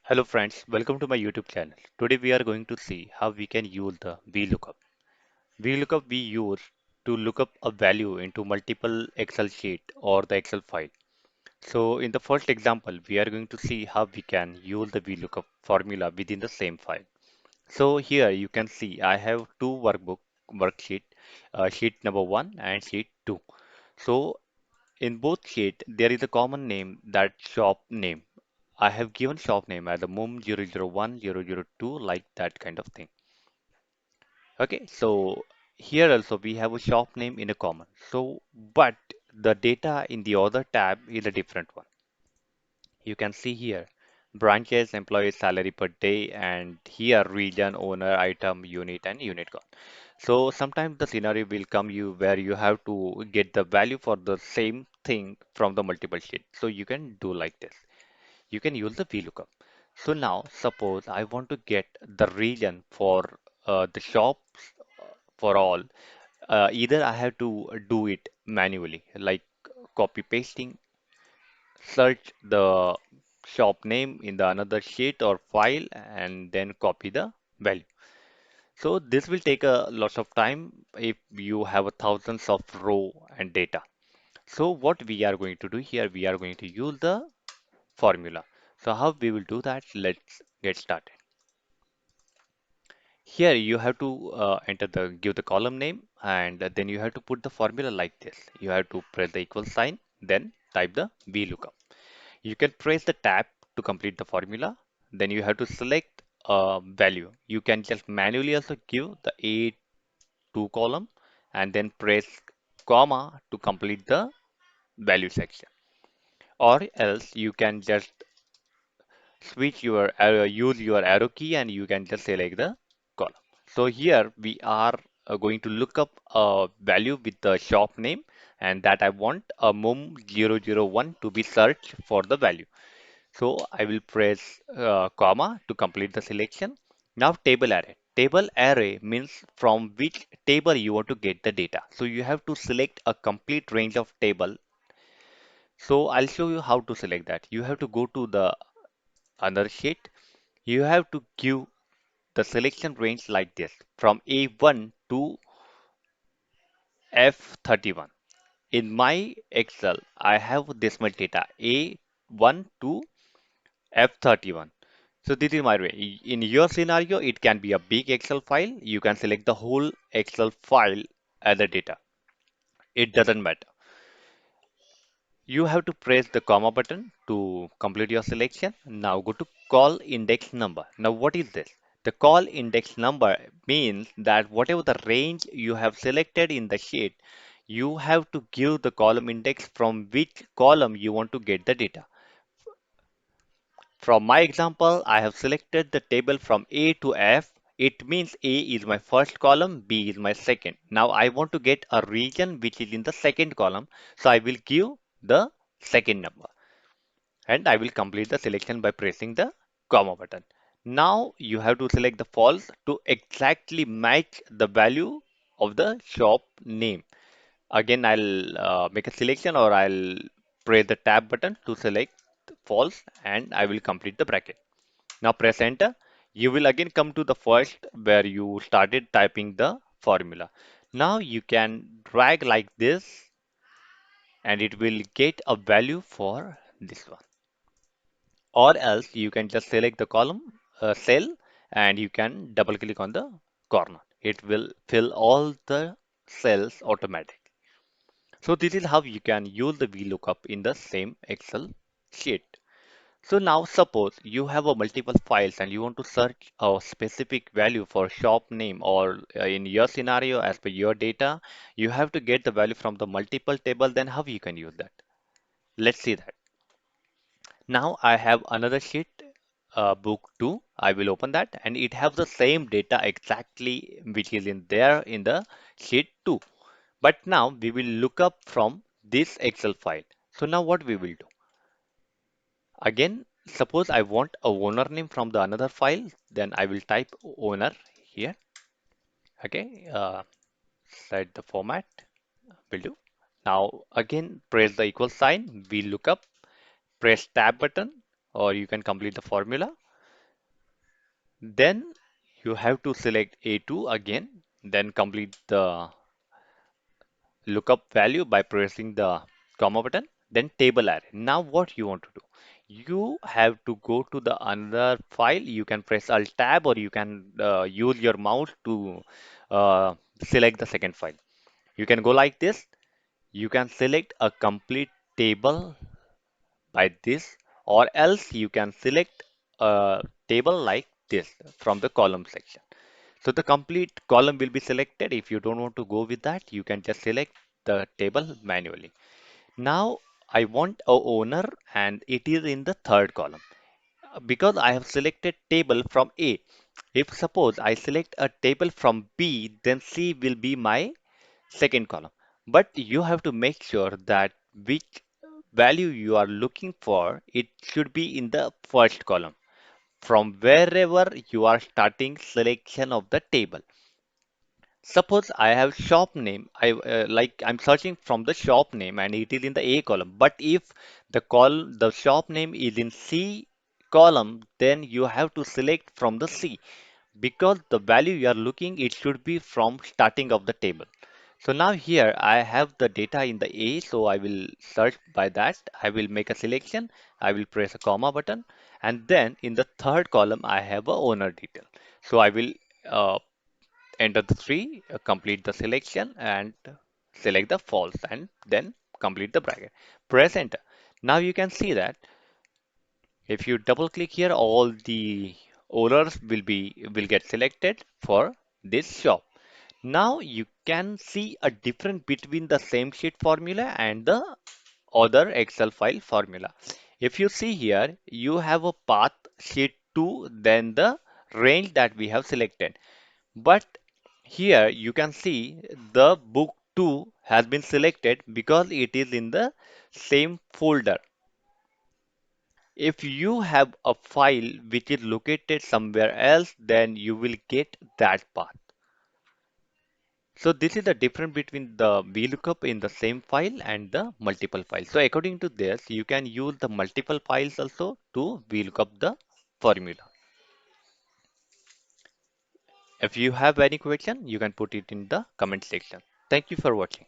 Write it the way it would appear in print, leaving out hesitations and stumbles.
Hello friends, welcome to my YouTube channel. Today we are going to see how we can use the VLOOKUP. VLOOKUP we use to look up a value into multiple Excel sheet or the Excel file. So in the first example, we are going to see how we can use the VLOOKUP formula within the same file. So here you can see I have two worksheet, sheet number 1 and sheet 2. So in both sheet there is a common name, that shop name. I have given shop name as a mum 001 002, like that kind of thing. Okay, so here also we have a shop name in a common. So, but the data in the other tab is a different one. You can see here branches, employee salary per day, and here region, owner, item, unit, and unit cost. So sometimes the scenario will come you where you have to get the value for the same thing from the multiple sheet. So you can do like this. You can use the VLOOKUP. So now suppose I want to get the region for the shops for all. Either I have to do it manually, like copy pasting, search the shop name in the another sheet or file, and then copy the value. So this will take a lot of time if you have a thousands of row and data. So what we are going to do here, we are going to use the formula. So how we will do that? Let's get started. Here you have to give the column name, and then you have to put the formula like this. You have to press the equal sign, then type the VLOOKUP. You can press the tab to complete the formula. Then you have to select a value. You can just manually also give the A2 column and then press comma to complete the value section. Or else you can just switch your arrow, use your arrow key, and you can just select the column. So here we are going to look up a value with the shop name, and that I want a mum 001 to be searched for the value. So I will press comma to complete the selection. Now table array. Table array means from which table you want to get the data. So you have to select a complete range of table. So I'll show you how to select that. You have to go to the other sheet. You have to give the selection range like this from A1 to F31. In my Excel, I have this much data A1 to F31. So this is my way. In your scenario, it can be a big Excel file. You can select the whole Excel file as the data. It doesn't matter. You have to press the comma button to complete your selection. Now go to call index number. Now what is this? The call index number means that whatever the range you have selected in the sheet, you have to give the column index from which column you want to get the data. From my example, I have selected the table from A to F. It means A is my first column, B is my second. Now I want to get a region which is in the second column, so I will give the second number and I will complete the selection by pressing the comma button. Now you have to select the false to exactly match the value of the shop name. Again, I'll make a selection or I'll press the tab button to select false and I will complete the bracket. Now press enter. You will again come to the first where you started typing the formula. Now you can drag like this and it will get a value for this one. Or else you can just select the column cell and you can double click on the corner. It will fill all the cells automatically. So this is how you can use the VLOOKUP in the same Excel sheet. So now suppose you have a multiple files and you want to search a specific value for shop name, or in your scenario as per your data, you have to get the value from the multiple table. Then how you can use that? Let's see that. Now I have another sheet, book 2. I will open that and it have the same data exactly which is in there in the sheet 2. But now we will look up from this Excel file. So now what we will do? Again, suppose I want a owner name from the another file, then I will type owner here. Okay, set the format will do. Now again, press the equal sign. We look up, press tab button, or you can complete the formula. Then you have to select A2 again, then complete the lookup value by pressing the comma button, then table array. Now what you want to do? You have to go to the another file. You can press Alt Tab or you can use your mouse to uh, select the second file. You can go like this. You can select a complete table by this, or else you can select a table like this from the column section. So the complete column will be selected. If you don't want to go with that, you can just select the table manually. Now I want a owner and it is in the third column. Because I have selected table from A. If suppose I select a table from B, then C will be my second column. But you have to make sure that which value you are looking for, it should be in the first column. From wherever you are starting selection of the table. Suppose I have shop name, I'm searching from the shop name and it is in the A column. But if the shop name is in C column, then you have to select from the C because the value you are looking it should be from starting of the table. So now here I have the data in the A, so I will search by that. I will make a selection. I will press a comma button, and then in the third column I have a owner detail. So I will uh, enter the three, complete the selection, and select the false, and then complete the bracket. Press enter. Now you can see that if you double click here, all the owners will get selected for this shop. Now you can see a difference between the same sheet formula and the other Excel file formula. If you see here, you have a path sheet 2, then the range that we have selected. But here you can see the book 2 has been selected because it is in the same folder. If you have a file which is located somewhere else, then you will get that path. So this is the difference between the VLOOKUP in the same file and the multiple files. So according to this, you can use the multiple files also to VLOOKUP the formula. If you have any question, you can put it in the comment section. Thank you for watching.